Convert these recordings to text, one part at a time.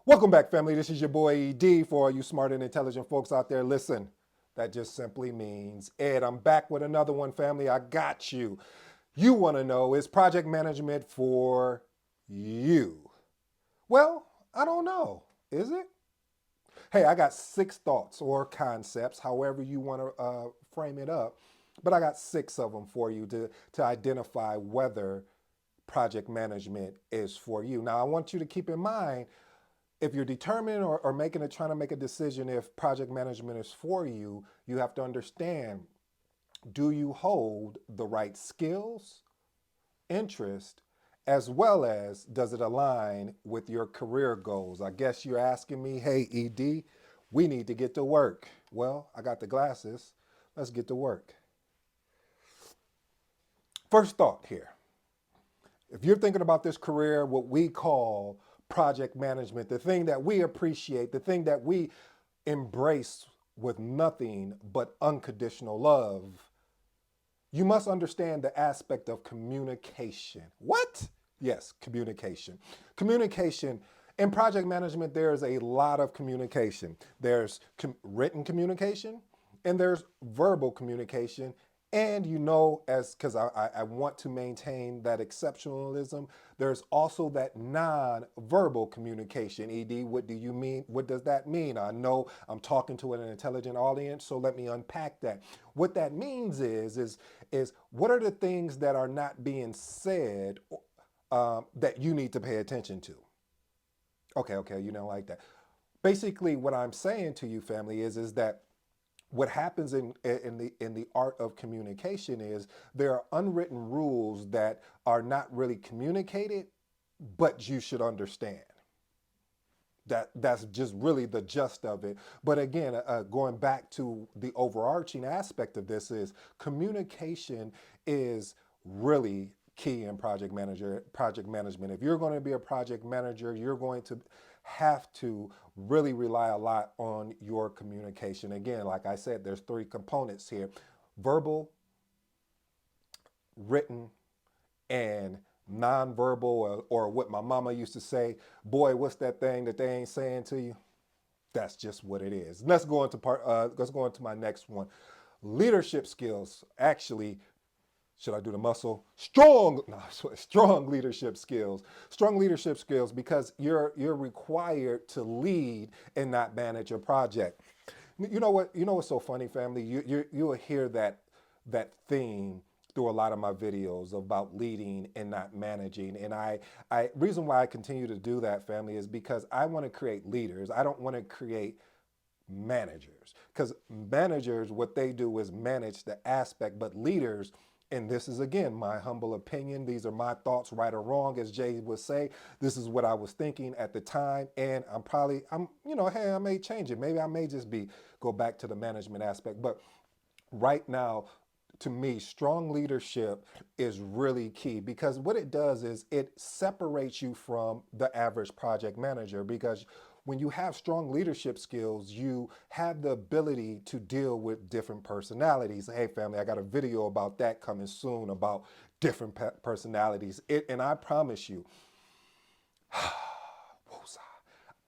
Welcome back, family. This is your boy ED. For all you smart and intelligent folks out there, listen, that just simply means Ed. I'm back with another one, family. I got you. You want to know, is project management for you? Well, I don't know. Is it? Hey, I got 6 thoughts or concepts, however you want to frame it up, but I got 6 of them for you to identify whether project management is for you. Now, I want you to keep in mind if you're determined or trying to make a decision if project management is for you, you have to understand, do you hold the right skills, interest, as well as does it align with your career goals? I guess you're asking me, hey, ED, we need to get to work. Well, I got the glasses. Let's get to work. First thought here. If you're thinking about this career, what we call project management, the thing that we appreciate, the thing that we embrace with nothing but unconditional love, you must understand the aspect of communication. What? Yes, communication. Communication. In project management, there's a lot of communication. There's written communication and there's verbal communication. And you know, as because I want to maintain that exceptionalism, there's also that non-verbal communication. ED, what do you mean? What does that mean? I know I'm talking to an intelligent audience, so let me unpack that. What that means is what are the things that are not being said that you need to pay attention to? Okay, you don't like that. Basically, what I'm saying to you, family, is that what happens in the art of communication is there are unwritten rules that are not really communicated, but you should understand. That's just really the gist of it. But again, going back to the overarching aspect of this is communication is really key in project management. If you're going to be a project manager, you're going to have to really rely a lot on your communication. Again, like I said, there's 3 components here: verbal, written, and nonverbal, or what my mama used to say, boy, what's that thing that they ain't saying to you? That's just what it is. Let's go into my next one. Leadership skills. Actually, should I do the muscle? Strong, no, strong leadership skills. Strong leadership skills because you're required to lead and not manage a project. You know what? You know what's so funny, family? You'll hear that theme through a lot of my videos about leading and not managing. And I reason why I continue to do that, family, is because I want to create leaders. I don't want to create managers, because managers, what they do is manage the aspect, but leaders, and this is again my humble opinion, these are my thoughts, right or wrong, as Jay would say, this is what I was thinking at the time, and I'm hey, I may change it, maybe I may just be go back to the management aspect, but right now, to me, strong leadership is really key, because what it does is it separates you from the average project manager, because when you have strong leadership skills, you have the ability to deal with different personalities. Hey, family, I got a video about that coming soon about different personalities. And I promise you,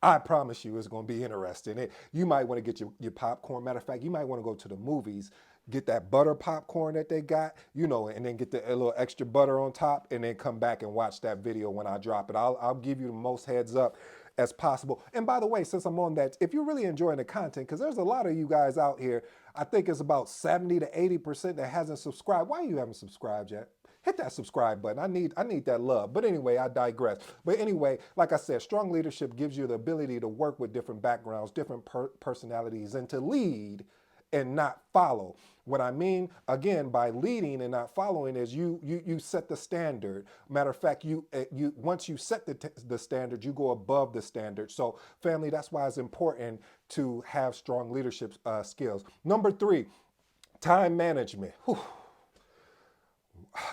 I promise you it's going to be interesting. You might want to get your popcorn. Matter of fact, you might want to go to the movies, get that butter popcorn that they got, and then get a little extra butter on top, and then come back and watch that video when I drop it. I'll give you the most heads up as possible. And by the way, since I'm on that, if you're really enjoying the content, because there's a lot of you guys out here, I think it's about 70 to 80% that hasn't subscribed. Why you haven't subscribed yet? Hit that subscribe button. I need that love. But anyway, I digress. But anyway, like I said, strong leadership gives you the ability to work with different backgrounds, different personalities, and to lead and not follow. What I mean, again, by leading and not following is you set the standard. Matter of fact, you once you set the standard, you go above the standard. So, family, that's why it's important to have strong leadership skills. Number 3, time management. Whew.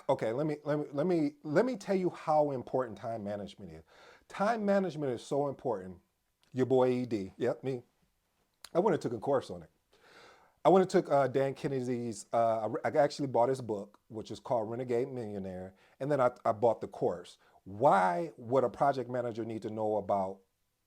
Okay, let me tell you how important time management is. Time management is so important. Your boy ED, yep, me. I went and took a course on it. I went and took Dan Kennedy's. I actually bought his book, which is called Renegade Millionaire, and then I bought the course. Why would a project manager need to know about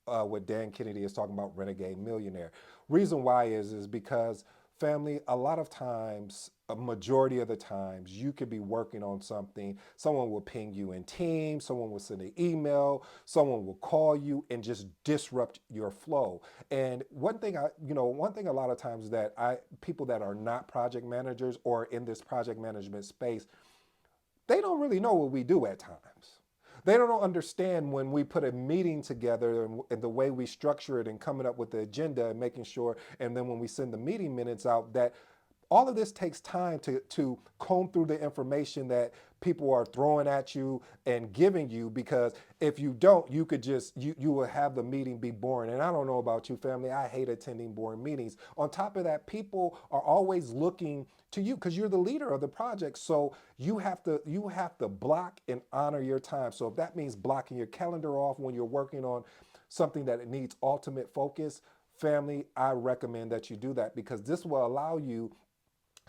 what Dan Kennedy is talking about, renegade millionaire. Reason why is because family, a lot of times, a majority of the times, you could be working on something. Someone will ping you in Teams, someone will send an email, someone will call you and just disrupt your flow. And one thing a lot of times that people that are not project managers or in this project management space, they don't really know what we do at times. They don't understand when we put a meeting together and the way we structure it and coming up with the agenda and making sure, and then when we send the meeting minutes out, that all of this takes time to comb through the information that people are throwing at you and giving you, because if you don't, you could just you will have the meeting be boring. And I don't know about you, family, I hate attending boring meetings. On top of that, people are always looking to you because you're the leader of the project. So you have to block and honor your time. So if that means blocking your calendar off when you're working on something that it needs ultimate focus, family, I recommend that you do that, because this will allow you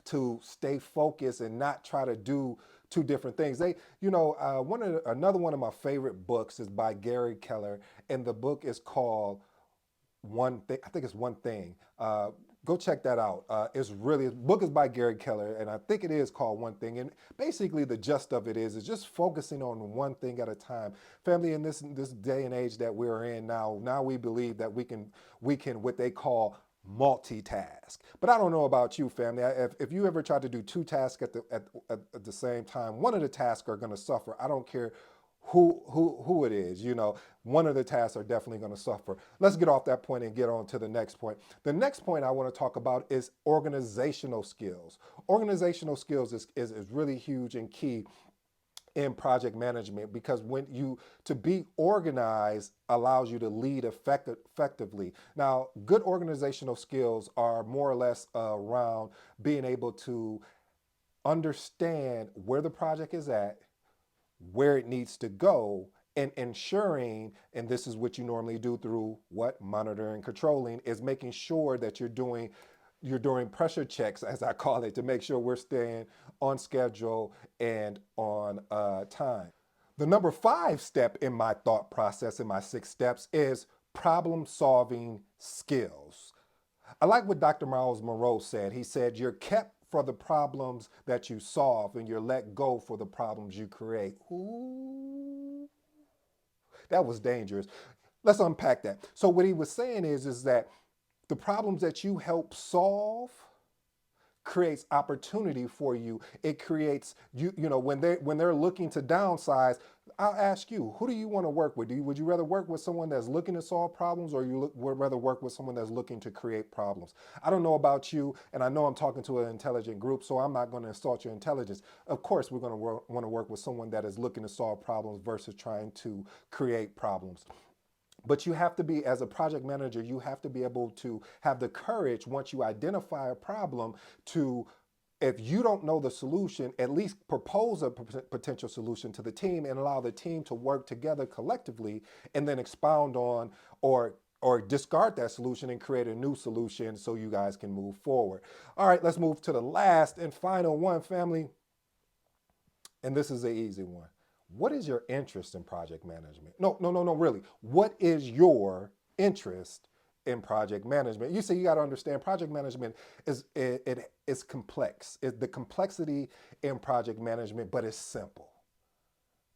to stay focused and not try to do two different things. Another one of my favorite books is by Gary Keller, and the book is called One Thing. I think it's One Thing. Go check that out. The book is by Gary Keller, and I think it is called One Thing. And basically, the gist of it is just focusing on one thing at a time. Family, in this day and age that we're in now we believe that we can what they call multitask. But I don't know about you, family. If you ever try to do two tasks at the same time, one of the tasks are going to suffer. I don't care who it is. One of the tasks are definitely going to suffer. Let's get off that point and get on to the next point. The next point I want to talk about is organizational skills. Organizational skills is really huge and key in project management, because to be organized allows you to lead effectively. Now, good organizational skills are more or less around being able to understand where the project is at, where it needs to go, and ensuring, and this is what you normally do through what monitoring, controlling, is making sure that you're doing pressure checks, as I call it, to make sure we're staying on schedule and on time. The number 5 step in my thought process, in my 6 steps, is problem solving skills. I like what Dr. Miles Monroe said. He said, "You're kept for the problems that you solve, and you're let go for the problems you create." Ooh, that was dangerous. Let's unpack that. So what he was saying is that the problems that you help solve creates opportunity for you. It creates when they're looking to downsize. I'll ask you, who do you want to work with? Would you rather work with someone that's looking to solve problems, or would rather work with someone that's looking to create problems? I don't know about you, and I know I'm talking to an intelligent group, so I'm not going to insult your intelligence. Of course, we're going to want to work with someone that is looking to solve problems versus trying to create problems. But you have to be, as a project manager, you have to be able to have the courage, once you identify a problem, to, if you don't know the solution, at least propose a potential solution to the team and allow the team to work together collectively, and then expound on or discard that solution and create a new solution so you guys can move forward. All right, let's move to the last and final one, family. And this is an easy one. What is your interest in project management? No, no, no, no, really. What is your interest in project management? You see, you got to understand, project management is complex. The complexity in project management, but it's simple.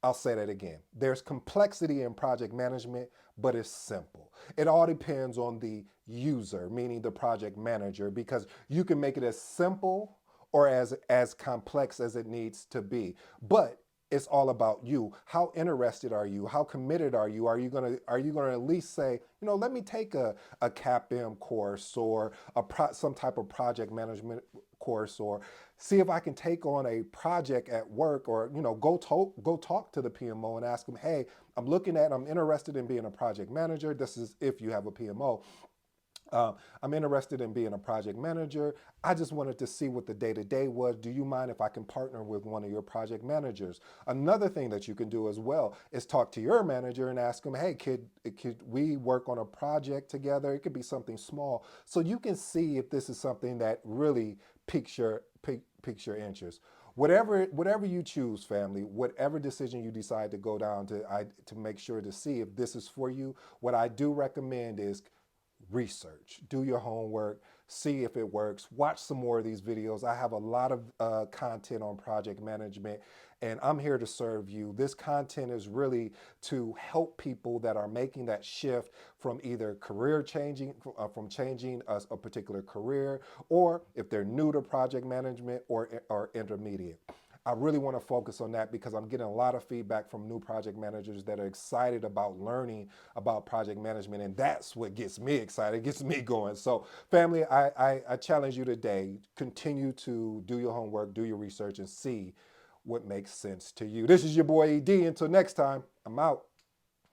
I'll say that again. There's complexity in project management, but it's simple. It all depends on the user, meaning the project manager, because you can make it as simple or as complex as it needs to be. But it's all about you. How interested are you? How committed are you? Are you gonna at least say, let me take a CAPM course, or some type of project management course, or see if I can take on a project at work, or go talk to the PMO and ask them, hey, I'm interested in being a project manager. This is if you have a PMO. I'm interested in being a project manager. I just wanted to see what the day-to-day was. Do you mind if I can partner with one of your project managers? Another thing that you can do as well is talk to your manager and ask them, hey, could we work on a project together? It could be something small. So you can see if this is something that really piques your interest. whatever you choose, family, whatever decision you decide to go down to make sure to see if this is for you, what I do recommend is research, do your homework, see if it works, watch some more of these videos. I have a lot of content on project management, and I'm here to serve you. This content is really to help people that are making that shift from either career changing, from changing a particular career, or if they're new to project management or intermediate. I really want to focus on that because I'm getting a lot of feedback from new project managers that are excited about learning about project management. And that's what gets me excited, gets me going. So, family, I challenge you today, continue to do your homework, do your research, and see what makes sense to you. This is your boy ED. Until next time, I'm out.